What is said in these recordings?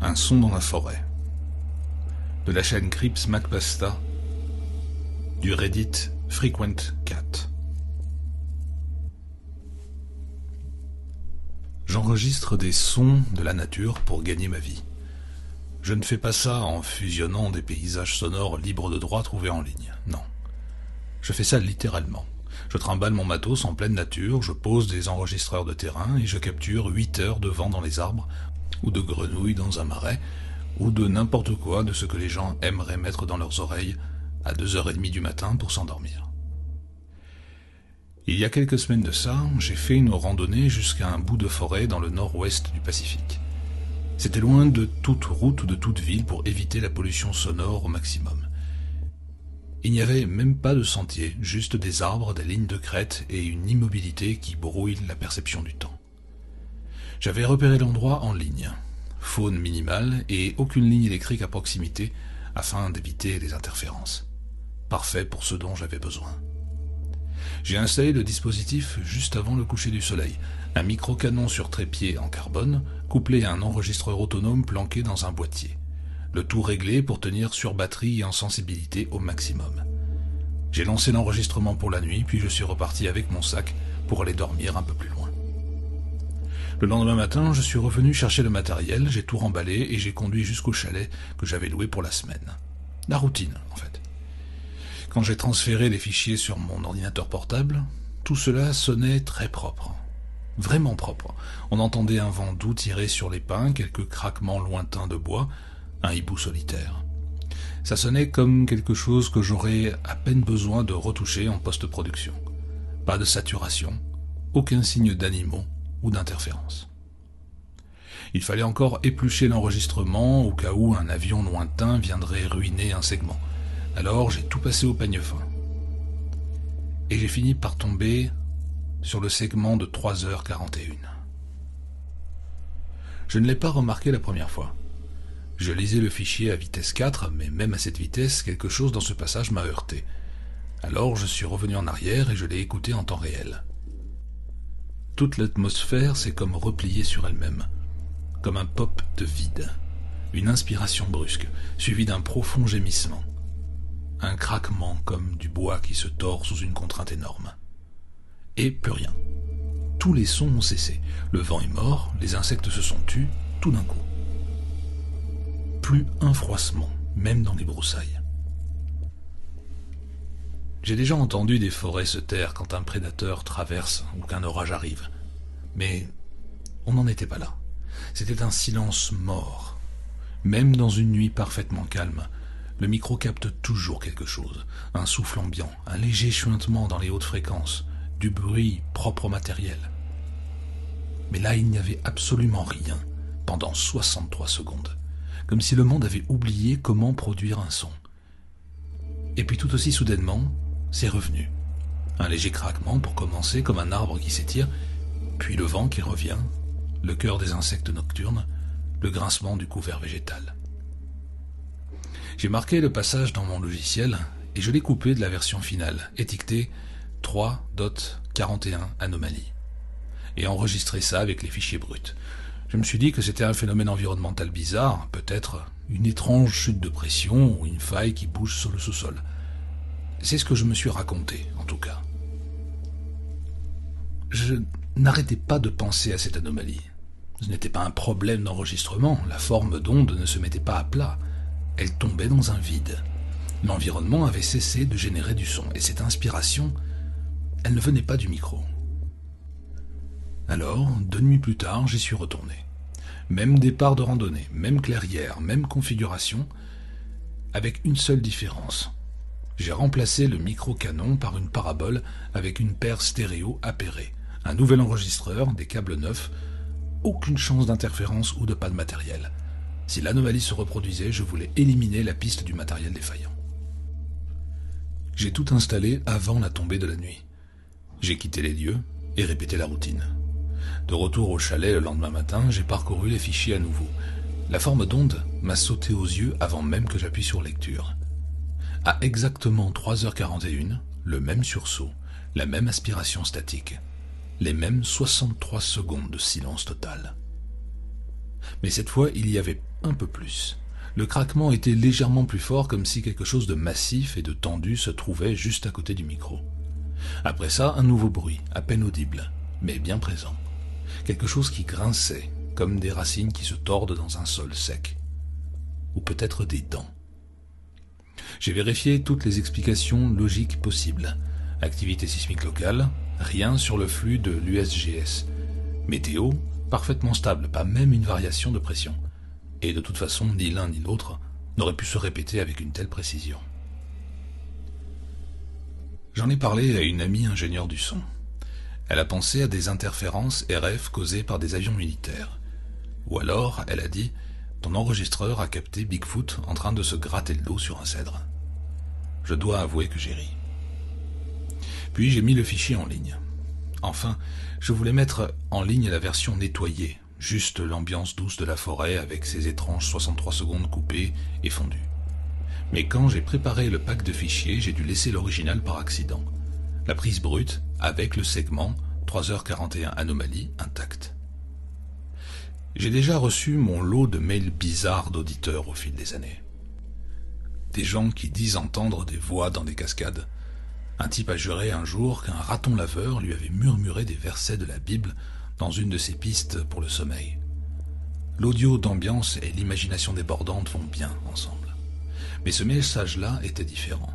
Un son dans la forêt. De la chaîne Crips McPasta, du Reddit Frequent Cat. J'enregistre des sons de la nature pour gagner ma vie. Je ne fais pas ça en fusionnant des paysages sonores libres de droit trouvés en ligne, non. Je fais ça littéralement. Je trimballe mon matos en pleine nature, je pose des enregistreurs de terrain et je capture 8 heures de vent dans les arbres, ou de grenouilles dans un marais, ou de n'importe quoi de ce que les gens aimeraient mettre dans leurs oreilles à 2h30 du matin pour s'endormir. Il y a quelques semaines de ça, j'ai fait une randonnée jusqu'à un bout de forêt dans le nord-ouest du Pacifique. C'était loin de toute route ou de toute ville pour éviter la pollution sonore au maximum. Il n'y avait même pas de sentier, juste des arbres, des lignes de crête et une immobilité qui brouille la perception du temps. J'avais repéré l'endroit en ligne, faune minimale et aucune ligne électrique à proximité afin d'éviter les interférences. Parfait pour ce dont j'avais besoin. J'ai installé le dispositif juste avant le coucher du soleil, un micro-canon sur trépied en carbone couplé à un enregistreur autonome planqué dans un boîtier. Le tout réglé pour tenir sur batterie et en sensibilité au maximum. J'ai lancé l'enregistrement pour la nuit, puis je suis reparti avec mon sac pour aller dormir un peu plus loin. Le lendemain matin, je suis revenu chercher le matériel, j'ai tout remballé et j'ai conduit jusqu'au chalet que j'avais loué pour la semaine. La routine, en fait. Quand j'ai transféré les fichiers sur mon ordinateur portable, tout cela sonnait très propre. Vraiment propre. On entendait un vent doux tirer sur les pins, quelques craquements lointains de bois, un hibou solitaire. Ça sonnait comme quelque chose que j'aurais à peine besoin de retoucher en post-production. Pas de saturation, aucun signe d'animaux ou d'interférence. Il fallait encore éplucher l'enregistrement au cas où un avion lointain viendrait ruiner un segment. Alors j'ai tout passé au peigne fin. Et j'ai fini par tomber sur le segment de 3h41. Je ne l'ai pas remarqué la première fois. Je lisais le fichier à vitesse 4, mais même à cette vitesse, quelque chose dans ce passage m'a heurté. Alors je suis revenu en arrière et je l'ai écouté en temps réel. Toute l'atmosphère s'est comme repliée sur elle-même, comme un pop de vide, une inspiration brusque, suivie d'un profond gémissement. Un craquement comme du bois qui se tord sous une contrainte énorme. Et plus rien. Tous les sons ont cessé. Le vent est mort, les insectes se sont tus, tout d'un coup. Plus un froissement, même dans les broussailles. J'ai déjà entendu des forêts se taire quand un prédateur traverse ou qu'un orage arrive. Mais on n'en était pas là. C'était un silence mort. Même dans une nuit parfaitement calme, le micro capte toujours quelque chose, un souffle ambiant, un léger chuintement dans les hautes fréquences, du bruit propre au matériel. Mais là, il n'y avait absolument rien pendant 63 secondes, comme si le monde avait oublié comment produire un son. Et puis tout aussi soudainement, c'est revenu. Un léger craquement pour commencer, comme un arbre qui s'étire, puis le vent qui revient, le chœur des insectes nocturnes, le grincement du couvert végétal. J'ai marqué le passage dans mon logiciel et je l'ai coupé de la version finale, étiqueté 3.41 anomalie, et enregistré ça avec les fichiers bruts. Je me suis dit que c'était un phénomène environnemental bizarre, peut-être une étrange chute de pression ou une faille qui bouge sur le sous-sol. C'est ce que je me suis raconté, en tout cas. Je n'arrêtais pas de penser à cette anomalie. Ce n'était pas un problème d'enregistrement, la forme d'onde ne se mettait pas à plat. Elle tombait dans un vide. L'environnement avait cessé de générer du son, et cette inspiration, elle ne venait pas du micro. Alors, 2 nuits plus tard, j'y suis retourné. Même départ de randonnée, même clairière, même configuration, avec une seule différence. J'ai remplacé le micro-canon par une parabole avec une paire stéréo appairée, un nouvel enregistreur, des câbles neufs, aucune chance d'interférence ou de panne de matériel. Si l'anomalie se reproduisait, je voulais éliminer la piste du matériel défaillant. J'ai tout installé avant la tombée de la nuit. J'ai quitté les lieux et répété la routine. De retour au chalet le lendemain matin, j'ai parcouru les fichiers à nouveau. La forme d'onde m'a sauté aux yeux avant même que j'appuie sur lecture. À exactement 3h41, le même sursaut, la même aspiration statique, les mêmes 63 secondes de silence total. Mais cette fois, il y avait un peu plus. Le craquement était légèrement plus fort, comme si quelque chose de massif et de tendu se trouvait juste à côté du micro. Après ça, un nouveau bruit, à peine audible, mais bien présent. Quelque chose qui grinçait, comme des racines qui se tordent dans un sol sec. Ou peut-être des dents. J'ai vérifié toutes les explications logiques possibles. Activité sismique locale, rien sur le flux de l'USGS. Météo, parfaitement stable, pas même une variation de pression. Et de toute façon, ni l'un ni l'autre n'aurait pu se répéter avec une telle précision. J'en ai parlé à une amie ingénieure du son. Elle a pensé à des interférences RF causées par des avions militaires. Ou alors, elle a dit, ton enregistreur a capté Bigfoot en train de se gratter le dos sur un cèdre. Je dois avouer que j'ai ri. Puis j'ai mis le fichier en ligne. Enfin, je voulais mettre en ligne la version nettoyée, juste l'ambiance douce de la forêt avec ses étranges 63 secondes coupées et fondues. Mais quand j'ai préparé le pack de fichiers, j'ai dû laisser l'original par accident. La prise brute avec le segment 3h41 anomalie intact. J'ai déjà reçu mon lot de mails bizarres d'auditeurs au fil des années. Des gens qui disent entendre des voix dans des cascades. Un type a juré un jour qu'un raton laveur lui avait murmuré des versets de la Bible dans une de ses pistes pour le sommeil. L'audio d'ambiance et l'imagination débordante vont bien ensemble. Mais ce message-là était différent.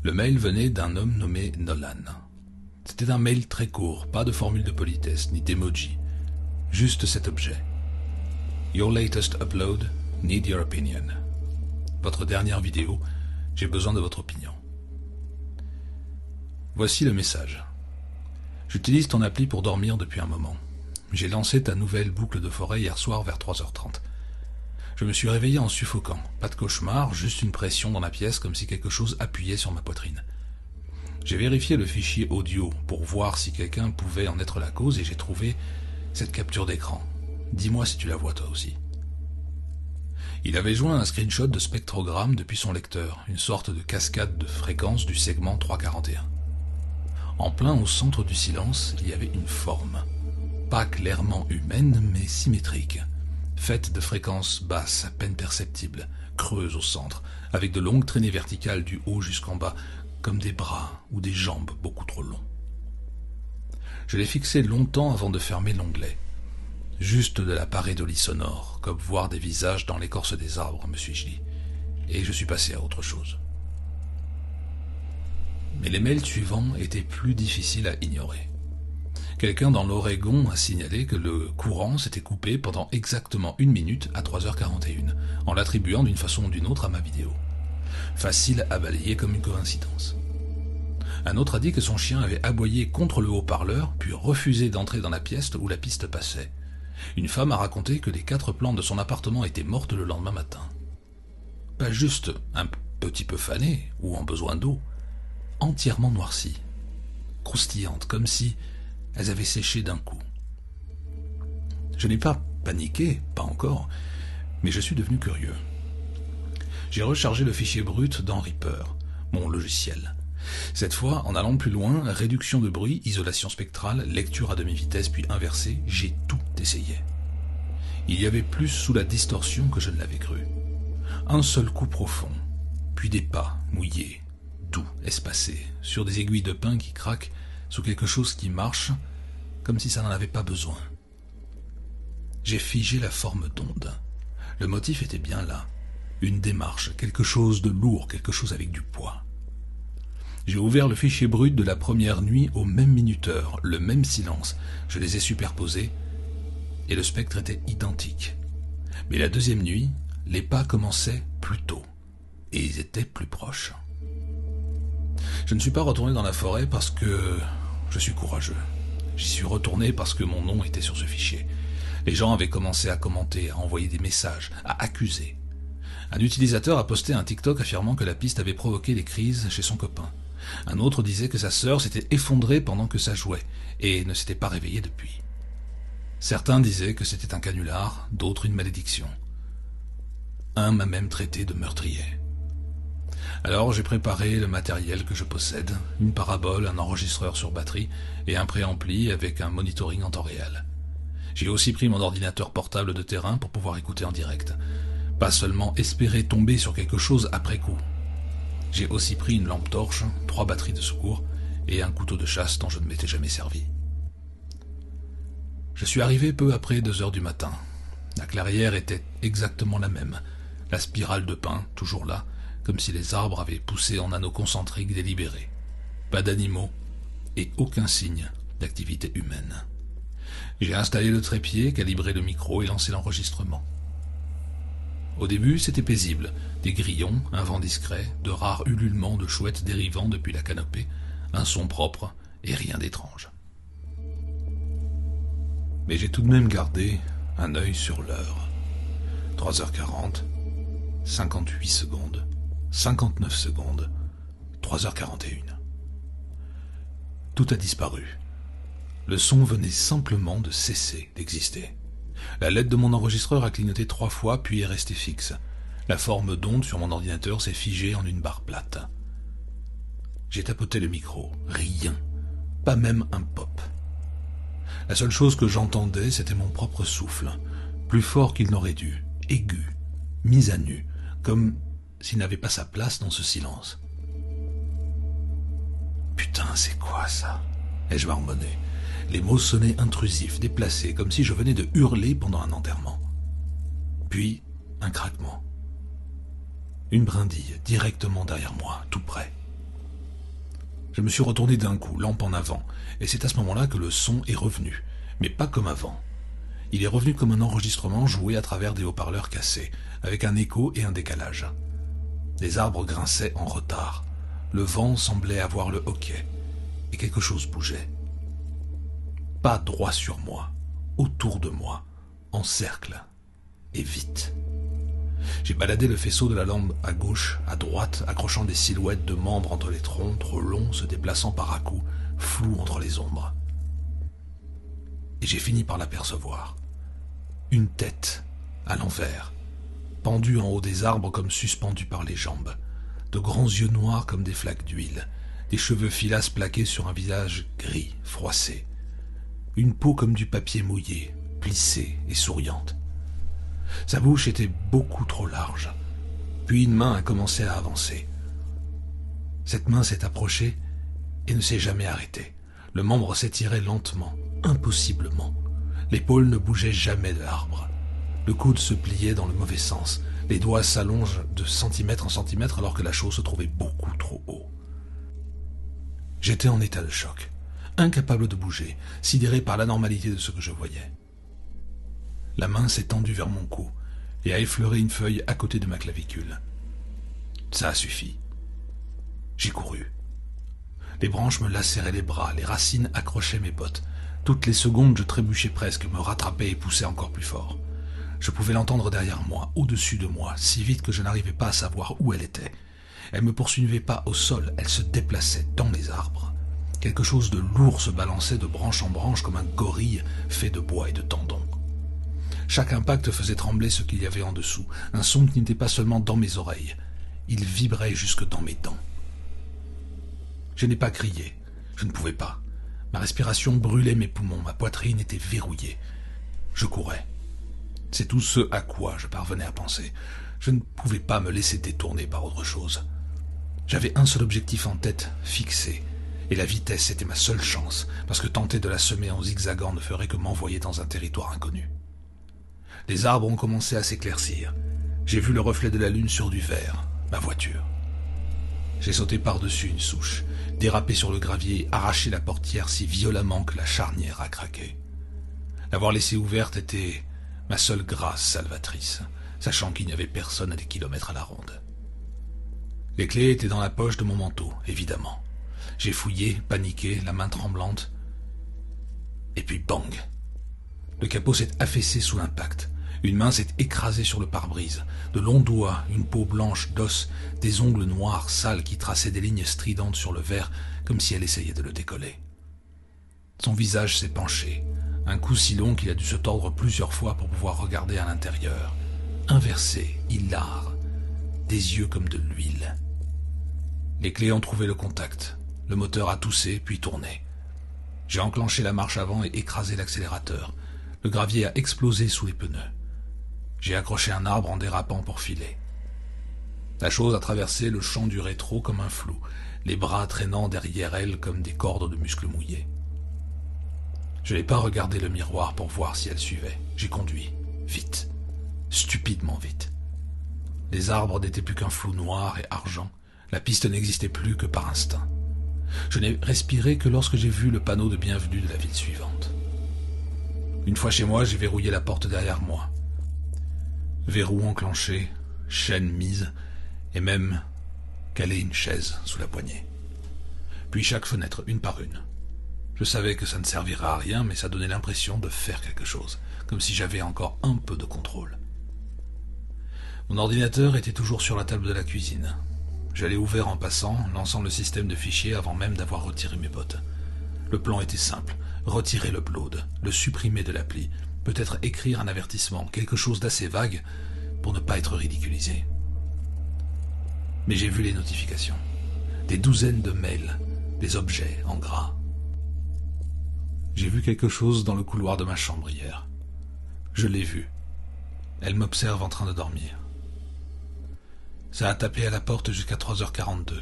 Le mail venait d'un homme nommé Nolan. C'était un mail très court, pas de formule de politesse, ni d'emoji. Juste cet objet. Your latest upload, need your opinion. Votre dernière vidéo, j'ai besoin de votre opinion. Voici le message. J'utilise ton appli pour dormir depuis un moment. J'ai lancé ta nouvelle boucle de forêt hier soir vers 3h30. Je me suis réveillé en suffoquant. Pas de cauchemar, juste une pression dans la pièce comme si quelque chose appuyait sur ma poitrine. J'ai vérifié le fichier audio pour voir si quelqu'un pouvait en être la cause et j'ai trouvé cette capture d'écran. Dis-moi si tu la vois toi aussi. Il avait joint un screenshot de spectrogramme depuis son lecteur, une sorte de cascade de fréquences du segment 341. En plein au centre du silence, il y avait une forme, pas clairement humaine, mais symétrique, faite de fréquences basses, à peine perceptibles, creuses au centre, avec de longues traînées verticales du haut jusqu'en bas, comme des bras ou des jambes beaucoup trop longs. Je l'ai fixé longtemps avant de fermer l'onglet. Juste de la pareidolie sonore, comme voir des visages dans l'écorce des arbres, me suis-je dit, et je suis passé à autre chose. Mais les mails suivants étaient plus difficiles à ignorer. Quelqu'un dans l'Oregon a signalé que le courant s'était coupé pendant exactement 1 minute à 3h41, en l'attribuant d'une façon ou d'une autre à ma vidéo. Facile à balayer comme une coïncidence. Un autre a dit que son chien avait aboyé contre le haut-parleur, puis refusé d'entrer dans la pièce où la piste passait. Une femme a raconté que les 4 plantes de son appartement étaient mortes le lendemain matin. Pas juste un petit peu fanées ou en besoin d'eau, entièrement noircies, croustillantes, comme si elles avaient séché d'un coup. Je n'ai pas paniqué, pas encore, mais je suis devenu curieux. J'ai rechargé le fichier brut dans Reaper, mon logiciel. Cette fois, en allant plus loin, réduction de bruit, isolation spectrale, lecture à demi-vitesse puis inversée, j'ai tout essayé. Il y avait plus sous la distorsion que je ne l'avais cru. Un seul coup profond, puis des pas mouillés, doux, espacés, sur des aiguilles de pin qui craquent sous quelque chose qui marche, comme si ça n'en avait pas besoin. J'ai figé la forme d'onde. Le motif était bien là. Une démarche, quelque chose de lourd, quelque chose avec du poids. J'ai ouvert le fichier brut de la première nuit au même minuteur, le même silence. Je les ai superposés et le spectre était identique. Mais la deuxième nuit, les pas commençaient plus tôt et ils étaient plus proches. Je ne suis pas retourné dans la forêt parce que je suis courageux. J'y suis retourné parce que mon nom était sur ce fichier. Les gens avaient commencé à commenter, à envoyer des messages, à accuser. Un utilisateur a posté un TikTok affirmant que la piste avait provoqué des crises chez son copain. Un autre disait que sa sœur s'était effondrée pendant que ça jouait et ne s'était pas réveillée depuis. Certains disaient que c'était un canular, d'autres une malédiction. Un m'a même traité de meurtrier. Alors j'ai préparé le matériel que je possède, une parabole, un enregistreur sur batterie et un préampli avec un monitoring en temps réel. J'ai aussi pris mon ordinateur portable de terrain pour pouvoir écouter en direct. Pas seulement espérer tomber sur quelque chose après coup. J'ai aussi pris une lampe torche, 3 batteries de secours et un couteau de chasse dont je ne m'étais jamais servi. Je suis arrivé peu après 2 heures du matin. La clairière était exactement la même. La spirale de pin, toujours là, comme si les arbres avaient poussé en anneaux concentriques délibérés. Pas d'animaux et aucun signe d'activité humaine. J'ai installé le trépied, calibré le micro et lancé l'enregistrement. Au début, c'était paisible. Des grillons, un vent discret, de rares ululements de chouettes dérivant depuis la canopée, un son propre et rien d'étrange. Mais j'ai tout de même gardé un œil sur l'heure. 3h40, 58 secondes, 59 secondes, 3h41. Tout a disparu. Le son venait simplement de cesser d'exister. La LED de mon enregistreur a clignoté 3 fois puis est restée fixe. La forme d'onde sur mon ordinateur s'est figée en une barre plate. J'ai tapoté le micro. Rien. Pas même un pop. La seule chose que j'entendais, c'était mon propre souffle, plus fort qu'il n'aurait dû, aigu, mis à nu, comme s'il n'avait pas sa place dans ce silence. Putain, c'est quoi ça ? Ai-je marmonné. Les mots sonnaient intrusifs, déplacés, comme si je venais de hurler pendant un enterrement. Puis, un craquement. Une brindille, directement derrière moi, tout près. Je me suis retourné d'un coup, lampe en avant, et c'est à ce moment-là que le son est revenu, mais pas comme avant. Il est revenu comme un enregistrement joué à travers des haut-parleurs cassés, avec un écho et un décalage. Les arbres grinçaient en retard, le vent semblait avoir le hoquet, et quelque chose bougeait. Pas droit sur moi, autour de moi, en cercle, et vite. J'ai baladé le faisceau de la lampe à gauche, à droite, accrochant des silhouettes de membres entre les troncs, trop longs, se déplaçant par à-coups, flous entre les ombres. Et j'ai fini par l'apercevoir. Une tête, à l'envers, pendue en haut des arbres comme suspendue par les jambes, de grands yeux noirs comme des flaques d'huile, des cheveux filasses plaqués sur un visage gris, froissé, une peau comme du papier mouillé, plissée et souriante. Sa bouche était beaucoup trop large. Puis une main a commencé à avancer. Cette main s'est approchée et ne s'est jamais arrêtée. Le membre s'étirait lentement, impossiblement. L'épaule ne bougeait jamais de l'arbre. Le coude se pliait dans le mauvais sens. Les doigts s'allongent de centimètre en centimètre alors que la chose se trouvait beaucoup trop haut. J'étais en état de choc, incapable de bouger, sidéré par l'anormalité de ce que je voyais. La main s'est tendue vers mon cou et a effleuré une feuille à côté de ma clavicule. Ça a suffi. J'ai couru. Les branches me lacéraient les bras, les racines accrochaient mes bottes. Toutes les secondes, je trébuchais presque, me rattrapais et poussais encore plus fort. Je pouvais l'entendre derrière moi, au-dessus de moi, si vite que je n'arrivais pas à savoir où elle était. Elle ne me poursuivait pas au sol, elle se déplaçait dans les arbres. Quelque chose de lourd se balançait de branche en branche comme un gorille fait de bois et de tendons. Chaque impact faisait trembler ce qu'il y avait en dessous, un son qui n'était pas seulement dans mes oreilles, il vibrait jusque dans mes dents. Je n'ai pas crié, je ne pouvais pas. Ma respiration brûlait mes poumons, ma poitrine était verrouillée. Je courais. C'est tout ce à quoi je parvenais à penser. Je ne pouvais pas me laisser détourner par autre chose. J'avais un seul objectif en tête, fixé, et la vitesse était ma seule chance, parce que tenter de la semer en zigzagant ne ferait que m'envoyer dans un territoire inconnu. Les arbres ont commencé à s'éclaircir. J'ai vu le reflet de la lune sur du verre, ma voiture. J'ai sauté par-dessus une souche, dérapé sur le gravier, arraché la portière si violemment que la charnière a craqué. L'avoir laissée ouverte était ma seule grâce salvatrice, sachant qu'il n'y avait personne à des kilomètres à la ronde. Les clés étaient dans la poche de mon manteau, évidemment. J'ai fouillé, paniqué, la main tremblante. Et puis bang! Le capot s'est affaissé sous l'impact. Une main s'est écrasée sur le pare-brise. De longs doigts, une peau blanche d'os, des ongles noirs sales qui traçaient des lignes stridentes sur le verre comme si elle essayait de le décoller. Son visage s'est penché, un cou si long qu'il a dû se tordre plusieurs fois pour pouvoir regarder à l'intérieur. Inversé, hilar, des yeux comme de l'huile. Les clés ont trouvé le contact. Le moteur a toussé, puis tourné. J'ai enclenché la marche avant et écrasé l'accélérateur. Le gravier a explosé sous les pneus. J'ai accroché un arbre en dérapant pour filer. La chose a traversé le champ du rétro comme un flou, les bras traînant derrière elle comme des cordes de muscles mouillés. Je n'ai pas regardé le miroir pour voir si elle suivait. J'ai conduit, vite, stupidement vite. Les arbres n'étaient plus qu'un flou noir et argent. La piste n'existait plus que par instinct. Je n'ai respiré que lorsque j'ai vu le panneau de bienvenue de la ville suivante. Une fois chez moi, j'ai verrouillé la porte derrière moi. Verrou enclenché, chaîne mise, et même calé une chaise sous la poignée. Puis chaque fenêtre, une par une. Je savais que ça ne servirait à rien, mais ça donnait l'impression de faire quelque chose, comme si j'avais encore un peu de contrôle. Mon ordinateur était toujours sur la table de la cuisine. Je l'ai ouvert en passant, lançant le système de fichiers avant même d'avoir retiré mes bottes. Le plan était simple, retirer l'upload, le supprimer de l'appli, peut-être écrire un avertissement, quelque chose d'assez vague pour ne pas être ridiculisé. Mais j'ai vu les notifications, des douzaines de mails, des objets en gras. J'ai vu quelque chose dans le couloir de ma chambre hier. Je l'ai vue. Elle m'observe en train de dormir. Ça a tapé à la porte jusqu'à 3h42.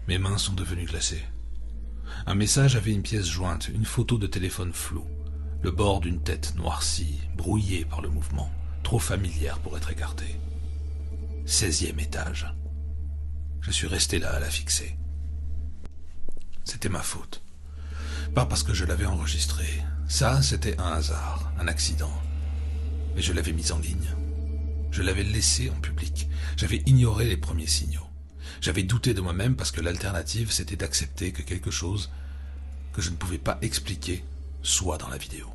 Mes mains sont devenues glacées. Un message avait une pièce jointe, une photo de téléphone floue, le bord d'une tête noircie, brouillée par le mouvement, trop familière pour être écartée. 16e étage. Je suis resté là à la fixer. C'était ma faute. Pas parce que je l'avais enregistré. Ça, c'était un hasard, un accident. Mais je l'avais mise en ligne. Je l'avais laissée en public. J'avais ignoré les premiers signaux. J'avais douté de moi-même parce que l'alternative, c'était d'accepter que quelque chose que je ne pouvais pas expliquer soit dans la vidéo.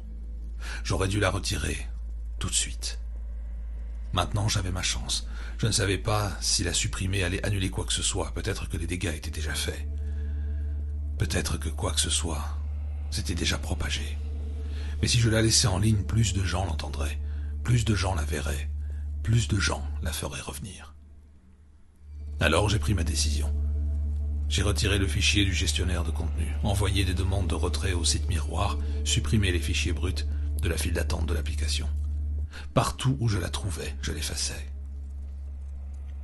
J'aurais dû la retirer tout de suite. Maintenant, j'avais ma chance. Je ne savais pas si la supprimer allait annuler quoi que ce soit. Peut-être que les dégâts étaient déjà faits. Peut-être que quoi que ce soit s'était déjà propagé. Mais si je la laissais en ligne, plus de gens l'entendraient, plus de gens la verraient, plus de gens la feraient revenir. Alors j'ai pris ma décision. J'ai retiré le fichier du gestionnaire de contenu, envoyé des demandes de retrait au site miroir, supprimé les fichiers bruts de la file d'attente de l'application. Partout où je la trouvais, je l'effaçais.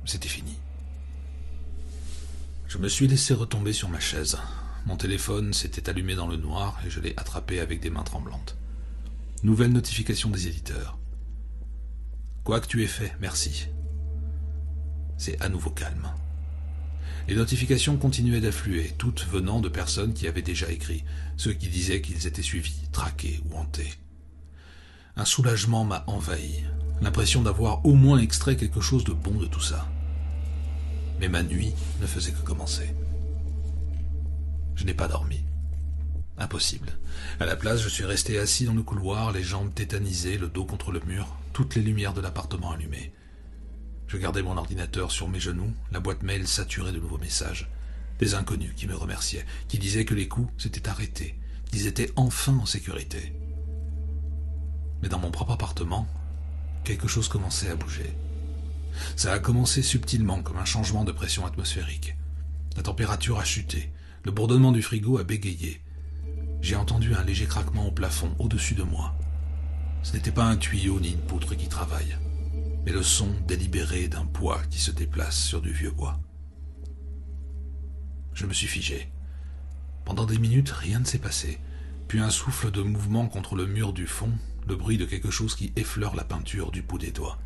C'était fini. Je me suis laissé retomber sur ma chaise. Mon téléphone s'était allumé dans le noir et je l'ai attrapé avec des mains tremblantes. Nouvelle notification des éditeurs. Quoi que tu aies fait, merci. C'est à nouveau calme. Les notifications continuaient d'affluer, toutes venant de personnes qui avaient déjà écrit, ceux qui disaient qu'ils étaient suivis, traqués ou hantés. Un soulagement m'a envahi, l'impression d'avoir au moins extrait quelque chose de bon de tout ça. Mais ma nuit ne faisait que commencer. Je n'ai pas dormi. Impossible. À la place, je suis resté assis dans le couloir, les jambes tétanisées, le dos contre le mur, toutes les lumières de l'appartement allumées. Je gardais mon ordinateur sur mes genoux, la boîte mail saturée de nouveaux messages. Des inconnus qui me remerciaient, qui disaient que les coups s'étaient arrêtés, qu'ils étaient enfin en sécurité. Mais dans mon propre appartement, quelque chose commençait à bouger. Ça a commencé subtilement, comme un changement de pression atmosphérique. La température a chuté, le bourdonnement du frigo a bégayé. J'ai entendu un léger craquement au plafond, au-dessus de moi. Ce n'était pas un tuyau ni une poutre qui travaille, mais le son délibéré d'un poids qui se déplace sur du vieux bois. Je me suis figé. Pendant des minutes, rien ne s'est passé, puis un souffle de mouvement contre le mur du fond, le bruit de quelque chose qui effleure la peinture du bout des doigts.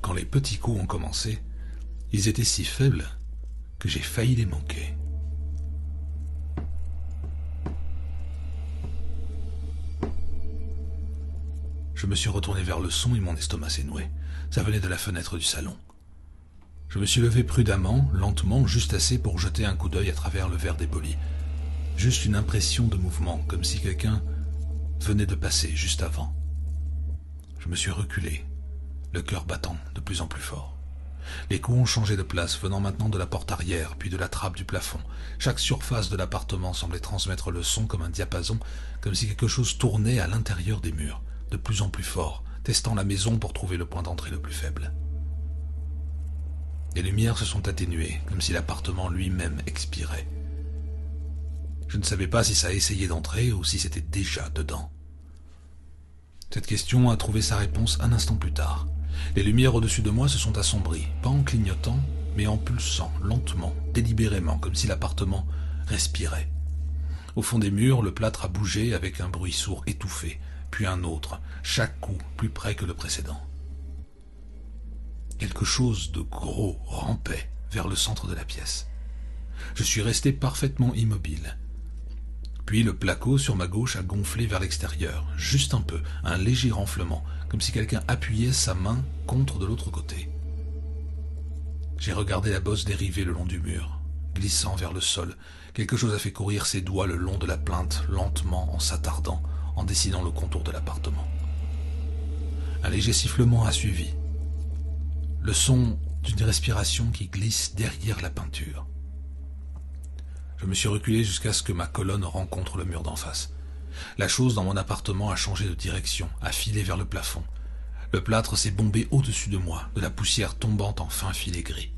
Quand les petits coups ont commencé, ils étaient si faibles que j'ai failli les manquer. Je me suis retourné vers le son et mon estomac s'est noué. Ça venait de la fenêtre du salon. Je me suis levé prudemment, lentement, juste assez pour jeter un coup d'œil à travers le verre déboli. Juste une impression de mouvement, comme si quelqu'un venait de passer juste avant. Je me suis reculé, le cœur battant de plus en plus fort. Les coups ont changé de place, venant maintenant de la porte arrière, puis de la trappe du plafond. Chaque surface de l'appartement semblait transmettre le son comme un diapason, comme si quelque chose tournait à l'intérieur des murs, de plus en plus fort, testant la maison pour trouver le point d'entrée le plus faible. Les lumières se sont atténuées, comme si l'appartement lui-même expirait. Je ne savais pas si ça essayait d'entrer ou si c'était déjà dedans. Cette question a trouvé sa réponse un instant plus tard. Les lumières au-dessus de moi se sont assombries, pas en clignotant, mais en pulsant, lentement, délibérément, comme si l'appartement respirait. Au fond des murs, le plâtre a bougé avec un bruit sourd étouffé, puis un autre, chaque coup plus près que le précédent. Quelque chose de gros rampait vers le centre de la pièce. Je suis resté parfaitement immobile. Puis le placo sur ma gauche a gonflé vers l'extérieur, juste un peu, un léger renflement, comme si quelqu'un appuyait sa main contre de l'autre côté. J'ai regardé la bosse dériver le long du mur, glissant vers le sol. Quelque chose a fait courir ses doigts le long de la plinthe, lentement, en s'attardant, en dessinant le contour de l'appartement. Un léger sifflement a suivi. Le son d'une respiration qui glisse derrière la peinture. Je me suis reculé jusqu'à ce que ma colonne rencontre le mur d'en face. La chose dans mon appartement a changé de direction, a filé vers le plafond. Le plâtre s'est bombé au-dessus de moi, de la poussière tombante en fins filets gris.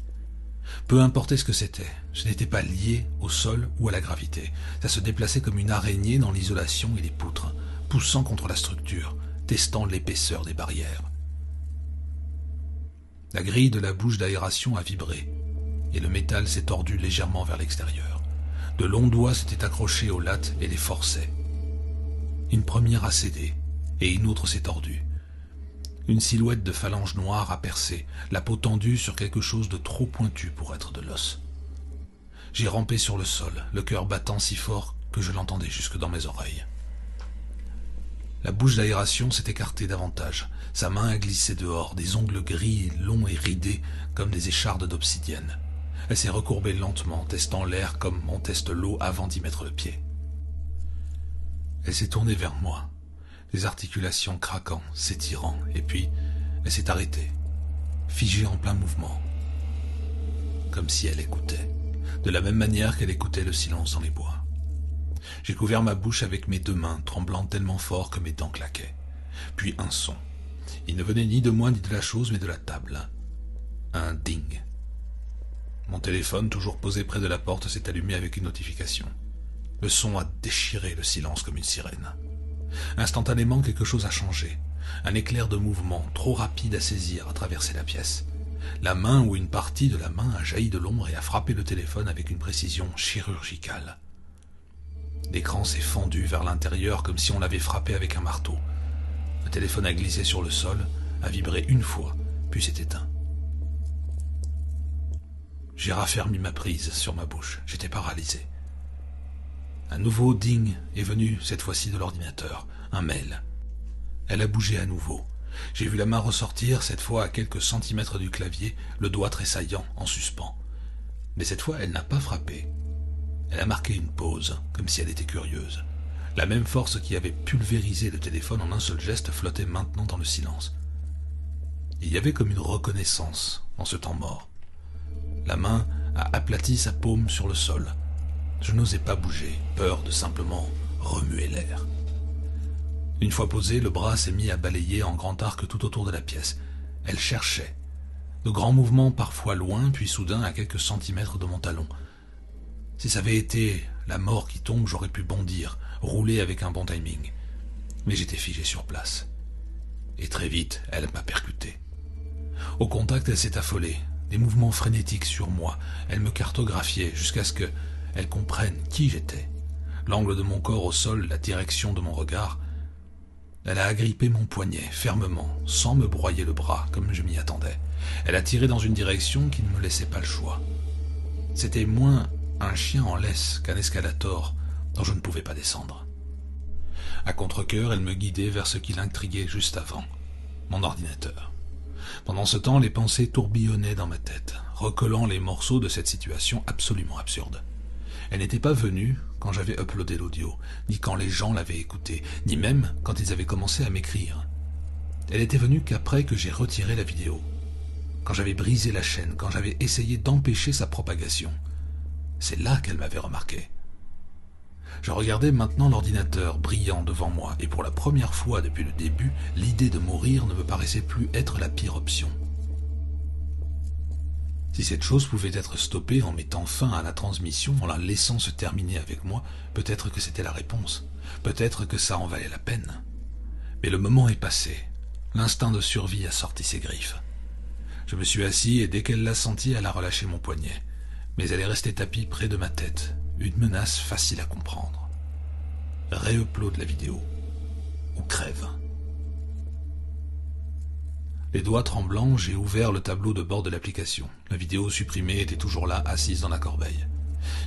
Peu importait ce que c'était, je n'étais pas lié au sol ou à la gravité. Ça se déplaçait comme une araignée dans l'isolation et les poutres, poussant contre la structure, testant l'épaisseur des barrières. La grille de la bouche d'aération a vibré, et le métal s'est tordu légèrement vers l'extérieur. De longs doigts s'étaient accrochés aux lattes et les forçaient. Une première a cédé, et une autre s'est tordue. Une silhouette de phalange noire a percé, la peau tendue sur quelque chose de trop pointu pour être de l'os. J'ai rampé sur le sol, le cœur battant si fort que je l'entendais jusque dans mes oreilles. La bouche d'aération s'est écartée davantage. Sa main a glissé dehors, des ongles gris, longs et ridés comme des échardes d'obsidienne. Elle s'est recourbée lentement, testant l'air comme on teste l'eau avant d'y mettre le pied. Elle s'est tournée vers moi, les articulations craquant, s'étirant, et puis elle s'est arrêtée, figée en plein mouvement, comme si elle écoutait, de la même manière qu'elle écoutait le silence dans les bois. J'ai couvert ma bouche avec mes deux mains, tremblant tellement fort que mes dents claquaient. Puis un son. Il ne venait ni de moi ni de la chose, mais de la table. Un ding. Mon téléphone, toujours posé près de la porte, s'est allumé avec une notification. Le son a déchiré le silence comme une sirène. Instantanément, quelque chose a changé. Un éclair de mouvement, trop rapide à saisir, a traversé la pièce. La main ou une partie de la main a jailli de l'ombre et a frappé le téléphone avec une précision chirurgicale. L'écran s'est fendu vers l'intérieur comme si on l'avait frappé avec un marteau. Le téléphone a glissé sur le sol, a vibré une fois, puis s'est éteint. J'ai raffermi ma prise sur ma bouche. J'étais paralysé. Un nouveau ding est venu, cette fois-ci de l'ordinateur. Un mail. Elle a bougé à nouveau. J'ai vu la main ressortir, cette fois à quelques centimètres du clavier, le doigt tressaillant, en suspens. Mais cette fois, elle n'a pas frappé. Elle a marqué une pause, comme si elle était curieuse. La même force qui avait pulvérisé le téléphone en un seul geste flottait maintenant dans le silence. Il y avait comme une reconnaissance en ce temps mort. La main a aplati sa paume sur le sol. Je n'osais pas bouger, peur de simplement remuer l'air. Une fois posé, le bras s'est mis à balayer en grand arc tout autour de la pièce. Elle cherchait. De grands mouvements parfois loin, puis soudain à quelques centimètres de mon talon. Si ça avait été la mort qui tombe, j'aurais pu bondir, rouler avec un bon timing. Mais j'étais figé sur place. Et très vite, elle m'a percuté. Au contact, elle s'est affolée. Des mouvements frénétiques sur moi. Elle me cartographiait jusqu'à ce qu'elle comprenne qui j'étais. L'angle de mon corps au sol, la direction de mon regard. Elle a agrippé mon poignet, fermement, sans me broyer le bras, comme je m'y attendais. Elle a tiré dans une direction qui ne me laissait pas le choix. C'était moins un chien en laisse qu'un escalator dont je ne pouvais pas descendre. À contre-cœur, elle me guidait vers ce qui l'intriguait juste avant, mon ordinateur. Pendant ce temps, les pensées tourbillonnaient dans ma tête, recollant les morceaux de cette situation absolument absurde. Elle n'était pas venue quand j'avais uploadé l'audio, ni quand les gens l'avaient écouté, ni même quand ils avaient commencé à m'écrire. Elle était venue qu'après que j'ai retiré la vidéo, quand j'avais brisé la chaîne, quand j'avais essayé d'empêcher sa propagation. C'est là qu'elle m'avait remarqué. Je regardais maintenant l'ordinateur brillant devant moi, et pour la première fois depuis le début, l'idée de mourir ne me paraissait plus être la pire option. Si cette chose pouvait être stoppée en mettant fin à la transmission, en la laissant se terminer avec moi, peut-être que c'était la réponse. Peut-être que ça en valait la peine. Mais le moment est passé. L'instinct de survie a sorti ses griffes. Je me suis assis et dès qu'elle l'a senti, elle a relâché mon poignet. Mais elle est restée tapie près de ma tête. Une menace facile à comprendre. Réupload la vidéo. Ou crève. Les doigts tremblants, j'ai ouvert le tableau de bord de l'application. La vidéo supprimée était toujours là, assise dans la corbeille.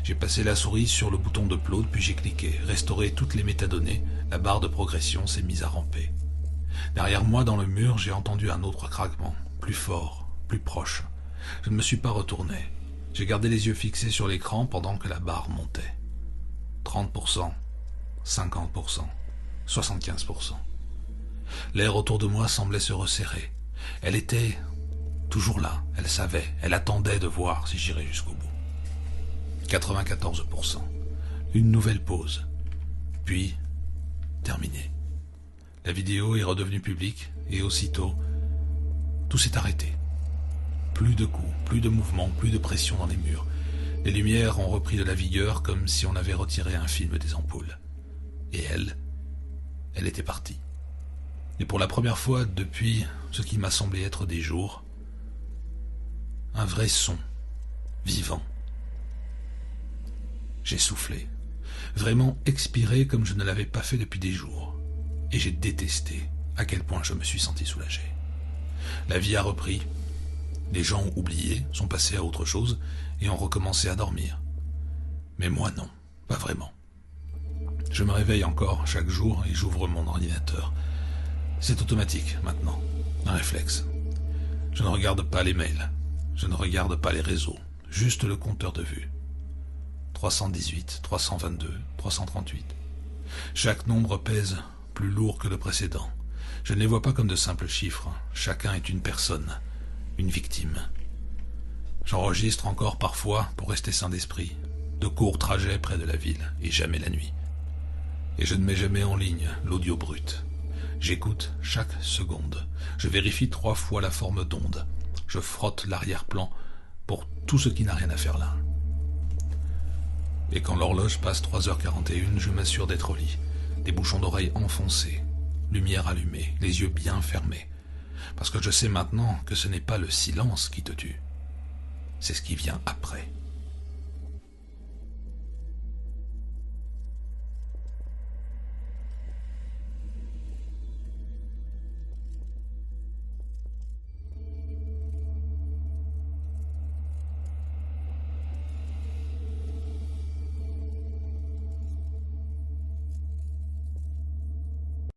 J'ai passé la souris sur le bouton d'upload, puis j'ai cliqué. Restaurer toutes les métadonnées, la barre de progression s'est mise à ramper. Derrière moi, dans le mur, j'ai entendu un autre craquement, plus fort, plus proche. Je ne me suis pas retourné. J'ai gardé les yeux fixés sur l'écran pendant que la barre montait. 30%, 50%, 75%. L'air autour de moi semblait se resserrer. Elle était toujours là, elle savait, elle attendait de voir si j'irais jusqu'au bout. 94%. Une nouvelle pause. Puis, terminé. La vidéo est redevenue publique et aussitôt, tout s'est arrêté. Plus de coups, plus de mouvements, plus de pression dans les murs. Les lumières ont repris de la vigueur comme si on avait retiré un film des ampoules. Et elle était partie. Et pour la première fois depuis ce qui m'a semblé être des jours, un vrai son, vivant. J'ai soufflé, vraiment expiré comme je ne l'avais pas fait depuis des jours, et j'ai détesté à quel point je me suis senti soulagé. La vie a repris, les gens ont oublié, sont passés à autre chose, et ont recommencé à dormir. Mais moi non, pas vraiment. Je me réveille encore chaque jour et j'ouvre mon ordinateur. C'est automatique maintenant, un réflexe. Je ne regarde pas les mails, je ne regarde pas les réseaux, juste le compteur de vue. 318, 322, 338. Chaque nombre pèse plus lourd que le précédent. Je ne les vois pas comme de simples chiffres, chacun est une personne, une victime. J'enregistre encore parfois pour rester sain d'esprit, de courts trajets près de la ville et jamais la nuit. Et je ne mets jamais en ligne l'audio brut. J'écoute chaque seconde. Je vérifie 3 fois la forme d'onde. Je frotte l'arrière-plan pour tout ce qui n'a rien à faire là. Et quand l'horloge passe 3h41, je m'assure d'être au lit. Des bouchons d'oreilles enfoncés, lumière allumée, les yeux bien fermés. Parce que je sais maintenant que ce n'est pas le silence qui te tue. C'est ce qui vient après.